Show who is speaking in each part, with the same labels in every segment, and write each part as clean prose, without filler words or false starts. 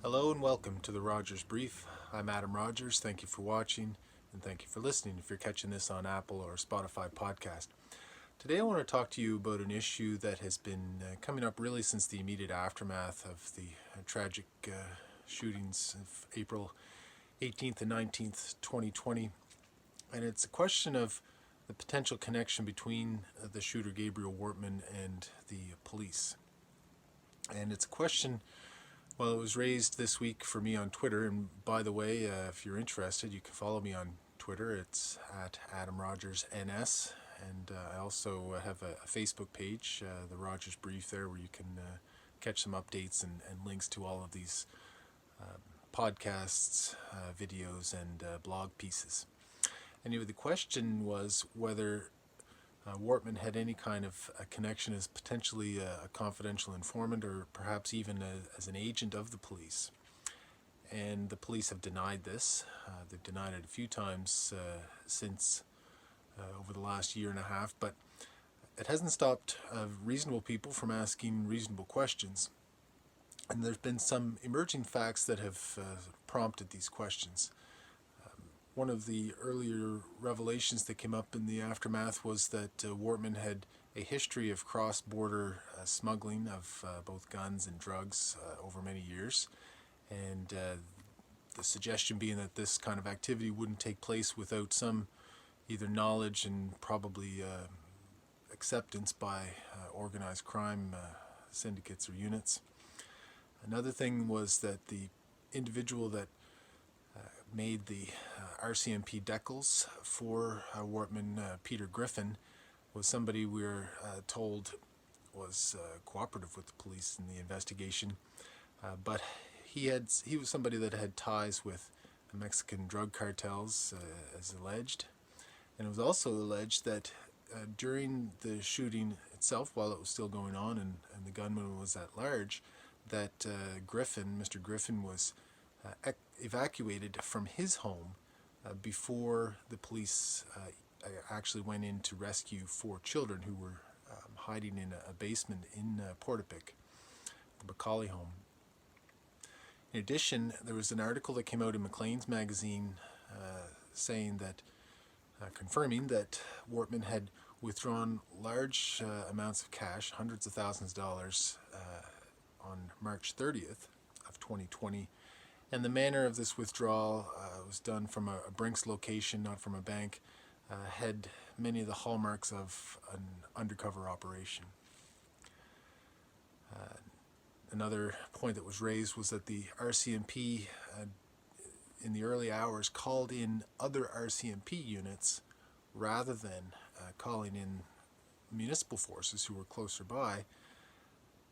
Speaker 1: Hello and welcome to the Rogers Brief. I'm Adam Rogers. Thank you for watching and thank you for listening if you're catching this on Apple or Spotify podcast. Today I want to talk to you about an issue that has been coming up really since the immediate aftermath of the tragic shootings of April 18th and 19th, 2020. And it's a question of the potential connection between the shooter Gabriel Wortman and the police. And it's a question. Well, it was raised this week for me on Twitter, and by the way, if you're interested, you can follow me on Twitter. It's at AdamRogersNS, and I also have a Facebook page, the Rogers Brief, there where you can catch some updates and links to all of these podcasts, videos, and blog pieces. Anyway, the question was whether Wortman had any kind of a connection as potentially a confidential informant or perhaps even as an agent of the police. And the police have denied this. They've denied it a few times since over the last year and a half, but it hasn't stopped reasonable people from asking reasonable questions. And there's been some emerging facts that have prompted these questions. One of the earlier revelations that came up in the aftermath was that Wortman had a history of cross-border smuggling of both guns and drugs over many years, and the suggestion being that this kind of activity wouldn't take place without some either knowledge and probably acceptance by organized crime syndicates or units. Another thing was that the individual that made the RCMP decals for Wortman, Peter Griffin, was somebody we were told was cooperative with the police in the investigation, but he was somebody that had ties with Mexican drug cartels, as alleged, and it was also alleged that during the shooting itself, while it was still going on and the gunman was at large, that Mr. Griffin was evacuated from his home before the police actually went in to rescue 4 children who were hiding in a basement in Portapic, the Macaulay home. In addition, there was an article that came out in Maclean's magazine saying that, confirming that Wortman had withdrawn large amounts of cash, hundreds of thousands of dollars, on March 30th of 2020. And the manner of this withdrawal was done from a Brinks location, not from a bank, had many of the hallmarks of an undercover operation. Another point that was raised was that the RCMP in the early hours called in other RCMP units rather than calling in municipal forces who were closer by,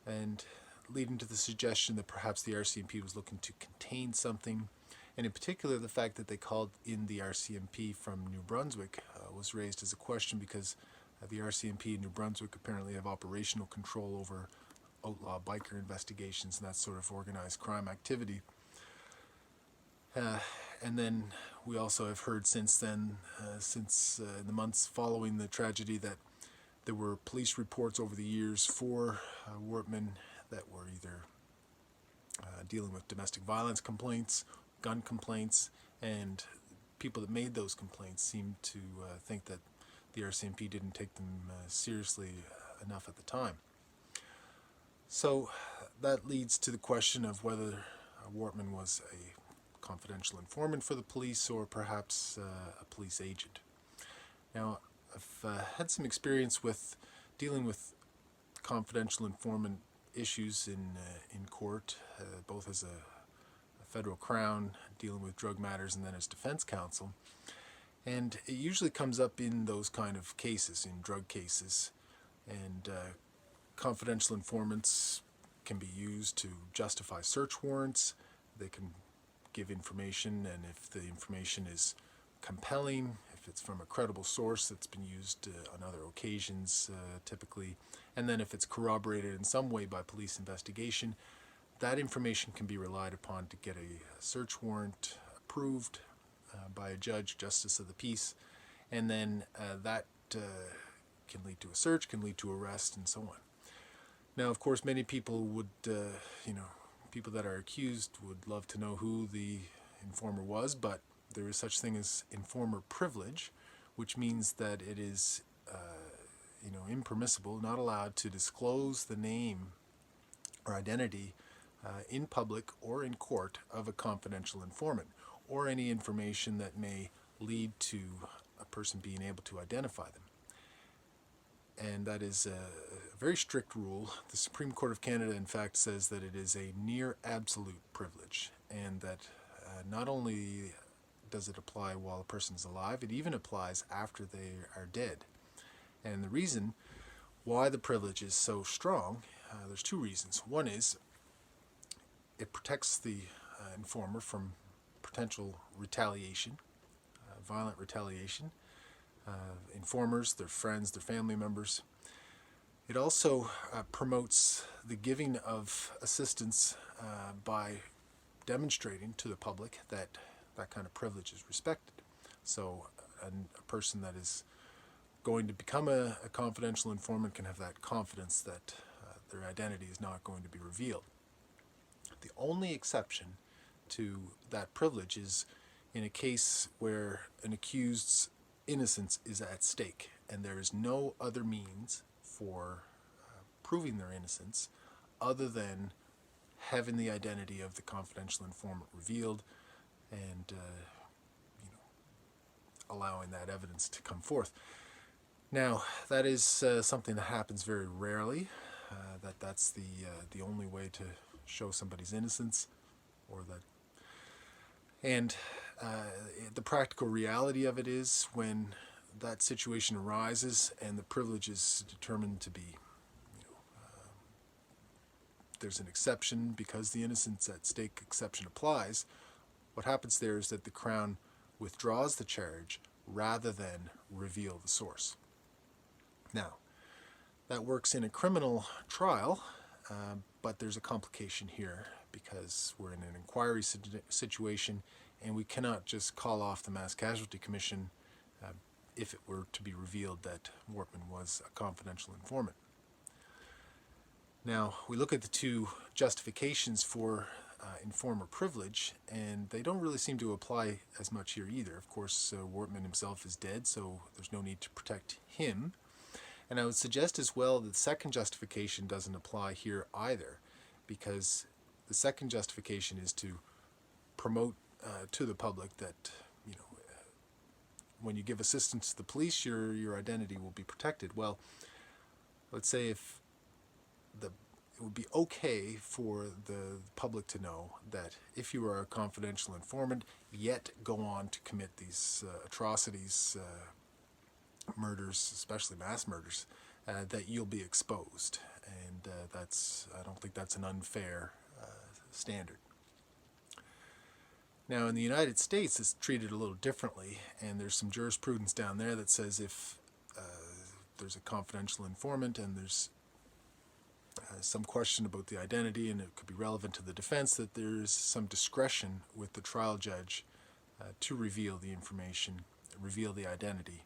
Speaker 1: and leading to the suggestion that perhaps the RCMP was looking to contain something. And in particular, the fact that they called in the RCMP from New Brunswick was raised as a question because the RCMP in New Brunswick apparently have operational control over outlaw biker investigations and that sort of organized crime activity. And then we also have heard since then, in the months following the tragedy, that there were police reports over the years for Wortman that were either dealing with domestic violence complaints, gun complaints, and people that made those complaints seemed to think that the RCMP didn't take them seriously enough at the time. So that leads to the question of whether Wortman was a confidential informant for the police or perhaps a police agent. Now, I've had some experience with dealing with confidential informant issues in court, both as a federal crown dealing with drug matters and then as defense counsel. And it usually comes up in those kind of cases, in drug cases. And confidential informants can be used to justify search warrants. They can give information, and if the information is compelling, if it's from a credible source that's been used on other occasions typically, and then if it's corroborated in some way by police investigation, that information can be relied upon to get a search warrant approved by a judge, justice of the peace, and then that can lead to a search, can lead to arrest, and so on. Now, of course, many people would, people that are accused would love to know who the informer was, but there is such thing as informer privilege, which means that it is impermissible, not allowed to disclose the name or identity in public or in court of a confidential informant, or any information that may lead to a person being able to identify them. And that is a very strict rule. The Supreme Court of Canada, in fact, says that it is a near absolute privilege, and that not only does it apply while a person is alive, it even applies after they are dead. And the reason why the privilege is so strong, there's two reasons. One is it protects the informer from potential retaliation, violent retaliation. Informers, their friends, their family members. It also promotes the giving of assistance by demonstrating to the public that that kind of privilege is respected. So a person that is going to become a confidential informant can have that confidence that their identity is not going to be revealed. The only exception to that privilege is in a case where an accused's innocence is at stake and there is no other means for proving their innocence other than having the identity of the confidential informant revealed and allowing that evidence to come forth. Now, that is something that happens very rarely. That's the only way to show somebody's innocence, or that. And the practical reality of it is when that situation arises and the privilege is determined to be, there's an exception because the innocence at stake exception applies. What happens there is that the Crown withdraws the charge rather than reveal the source. Now, that works in a criminal trial, but there's a complication here because we're in an inquiry situation and we cannot just call off the Mass Casualty Commission if it were to be revealed that Wortman was a confidential informant. Now, we look at the two justifications for informer privilege, and they don't really seem to apply as much here either. Of course, Wortman himself is dead, so there's no need to protect him. And I would suggest as well that the second justification doesn't apply here either, because the second justification is to promote to the public that, when you give assistance to the police, your identity will be protected. Well, let's say if it would be okay for the public to know that if you are a confidential informant, yet go on to commit these atrocities, murders, especially mass murders, that you'll be exposed. And I don't think that's an unfair standard. Now, in the United States, it's treated a little differently, and there's some jurisprudence down there that says if there's a confidential informant and there's some question about the identity and it could be relevant to the defense, that there's some discretion with the trial judge to reveal the information, reveal the identity.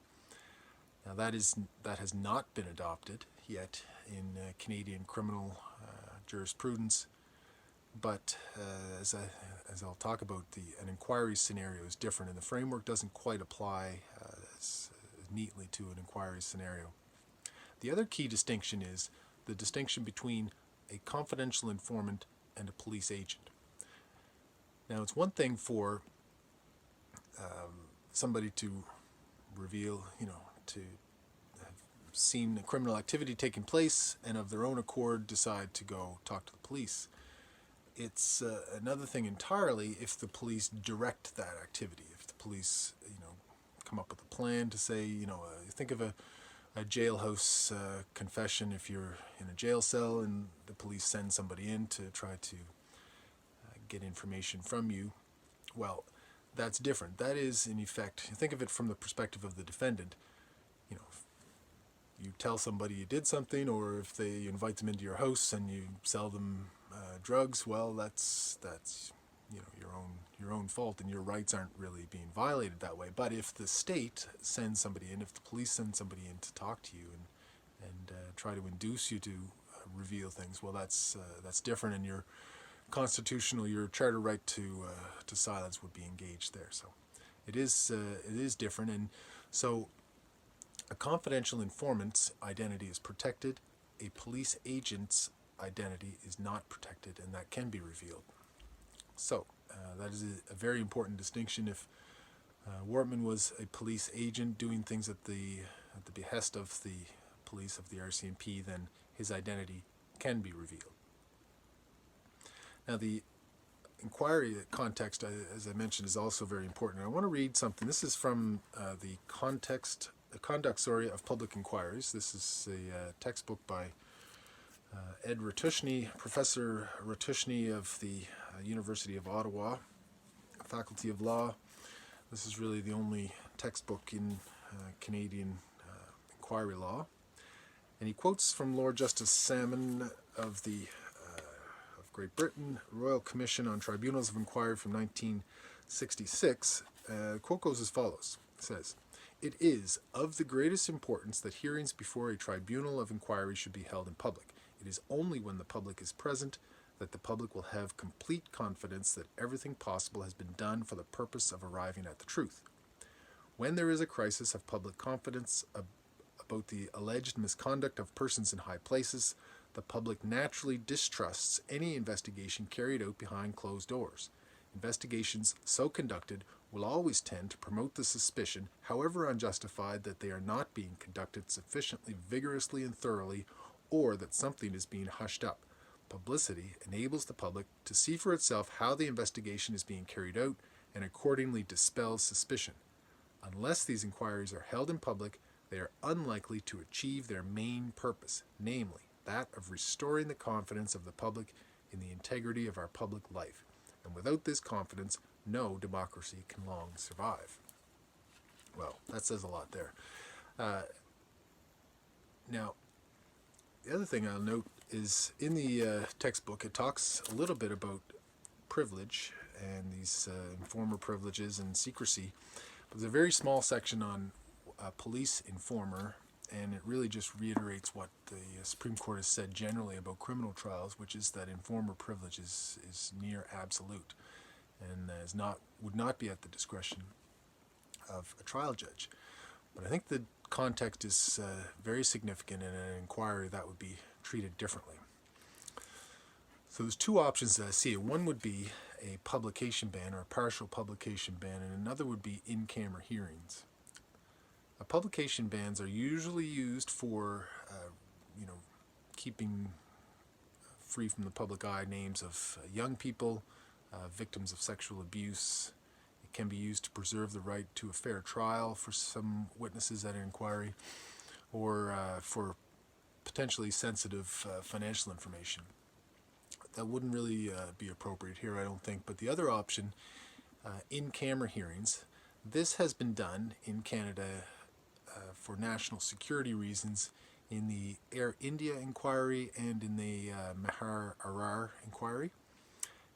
Speaker 1: Now, that has not been adopted yet in Canadian criminal jurisprudence, but as I'll talk about, an inquiry scenario is different, and the framework doesn't quite apply as neatly to an inquiry scenario. The other key distinction is the distinction between a confidential informant and a police agent. Now, it's one thing for somebody to reveal, to have seen a criminal activity taking place and of their own accord decide to go talk to the police. It's another thing entirely if the police direct that activity, if the police, come up with a plan to say, think of a jailhouse confession if you're in a jail cell and the police send somebody in to try to get information from you. Well, that's different. That is, in effect, think of it from the perspective of the defendant. You tell somebody you did something, or if you invite them into your house and you sell them drugs, well, that's your own fault, and your rights aren't really being violated that way. But if the state sends somebody in, if the police send somebody in to talk to you and try to induce you to reveal things, well, that's different, and you're constitutional, your charter right to silence would be engaged there. So it is different, and so a confidential informant's identity is protected. A police agent's identity is not protected, and that can be revealed. So that is a very important distinction. If Wortman was a police agent doing things at the behest of the police of the RCMP, then his identity can be revealed. Now, the inquiry context, as I mentioned, is also very important. I want to read something. This is from the conduct of public inquiries. This is a textbook by Ed Ratushny, Professor Ratushny of the University of Ottawa, Faculty of Law. This is really the only textbook in Canadian inquiry law. And he quotes from Lord Justice Salmon of Great Britain, Royal Commission on Tribunals of Inquiry from 1966. The quote goes as follows. It says, "It is of the greatest importance that hearings before a tribunal of inquiry should be held in public. It is only when the public is present that the public will have complete confidence that everything possible has been done for the purpose of arriving at the truth. When there is a crisis of public confidence about the alleged misconduct of persons in high places, the public naturally distrusts any investigation carried out behind closed doors. Investigations so conducted will always tend to promote the suspicion, however unjustified, that they are not being conducted sufficiently vigorously and thoroughly, or that something is being hushed up. Publicity enables the public to see for itself how the investigation is being carried out and accordingly dispels suspicion. Unless these inquiries are held in public, they are unlikely to achieve their main purpose, namely that of restoring the confidence of the public in the integrity of our public life. And without this confidence, no democracy can long survive." Well, that says a lot there. Now, the other thing I'll note is in the textbook, it talks a little bit about privilege and these informer privileges and secrecy. But there's a very small section on police informer, and it really just reiterates what the Supreme Court has said generally about criminal trials, which is that informer privilege is near absolute and would not be at the discretion of a trial judge. But I think the context is very significant, in an inquiry that would be treated differently. So there's two options that I see. One would be a publication ban or a partial publication ban, and another would be in-camera hearings. Publication bans are usually used for, keeping free from the public eye names of young people, victims of sexual abuse. It can be used to preserve the right to a fair trial for some witnesses at an inquiry, or for potentially sensitive financial information. That wouldn't really be appropriate here, I don't think. But the other option, in-camera hearings, this has been done in Canada for national security reasons in the Air India inquiry and in the Mahar Arar inquiry.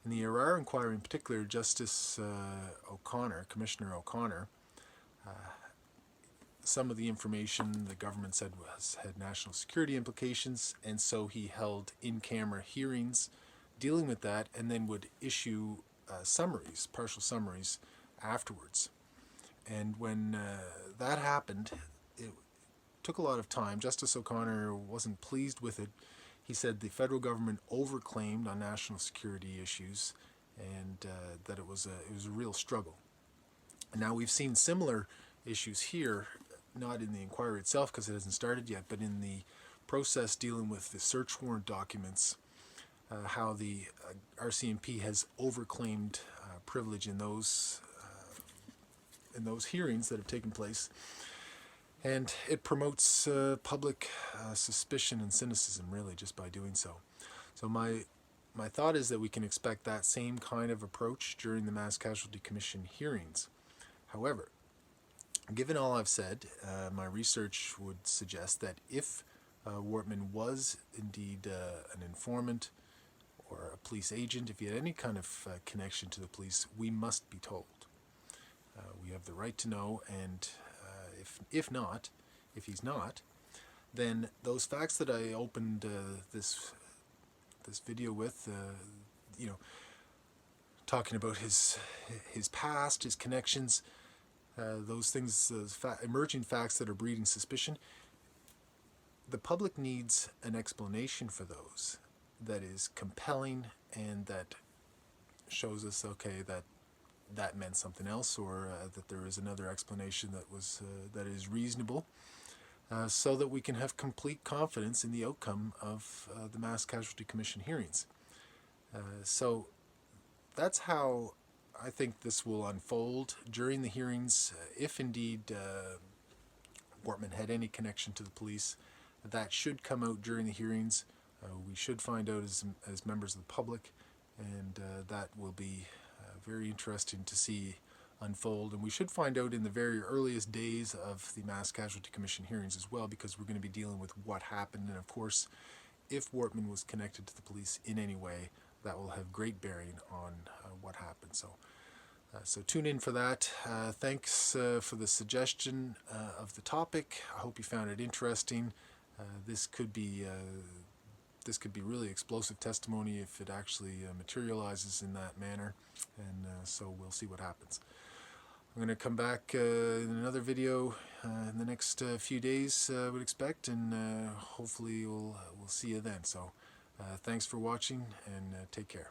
Speaker 1: In the Arar inquiry in particular, Justice Commissioner O'Connor, some of the information the government said had national security implications, and so he held in-camera hearings dealing with that, and then would issue partial summaries afterwards. And when that happened, it took a lot of time. Justice O'Connor wasn't pleased with it. He said the federal government overclaimed on national security issues, and that it was a real struggle. And now we've seen similar issues here, not in the inquiry itself because it hasn't started yet, but in the process dealing with the search warrant documents, how the RCMP has overclaimed privilege in those hearings that have taken place, and it promotes public suspicion and cynicism, really, just by doing so. So my thought is that we can expect that same kind of approach during the Mass Casualty Commission hearings. However, given all I've said, my research would suggest that if Wortman was indeed an informant or a police agent, if he had any kind of connection to the police, we must be told. We have the right to know, and if he's not, then those facts that I opened this video with, talking about his past, his connections, those things, those emerging facts that are breeding suspicion. The public needs an explanation for those that is compelling and that shows us, okay, that meant something else, or that there is another explanation that is reasonable, so that we can have complete confidence in the outcome of the Mass Casualty Commission hearings. So that's how I think this will unfold during the hearings. If indeed Wortman had any connection to the police, that should come out during the hearings. We should find out as members of the public, and that will be very interesting to see unfold. And we should find out in the very earliest days of the Mass Casualty Commission hearings as well, because we're going to be dealing with what happened. And of course, if Wortman was connected to the police in any way, that will have great bearing on what happened. So tune in for that. Thanks for the suggestion of the topic. I hope you found it interesting. This could be really explosive testimony if it actually materializes in that manner, and so we'll see what happens. I'm going to come back in another video in the next few days, I would expect, and hopefully we'll see you then. So thanks for watching, and take care.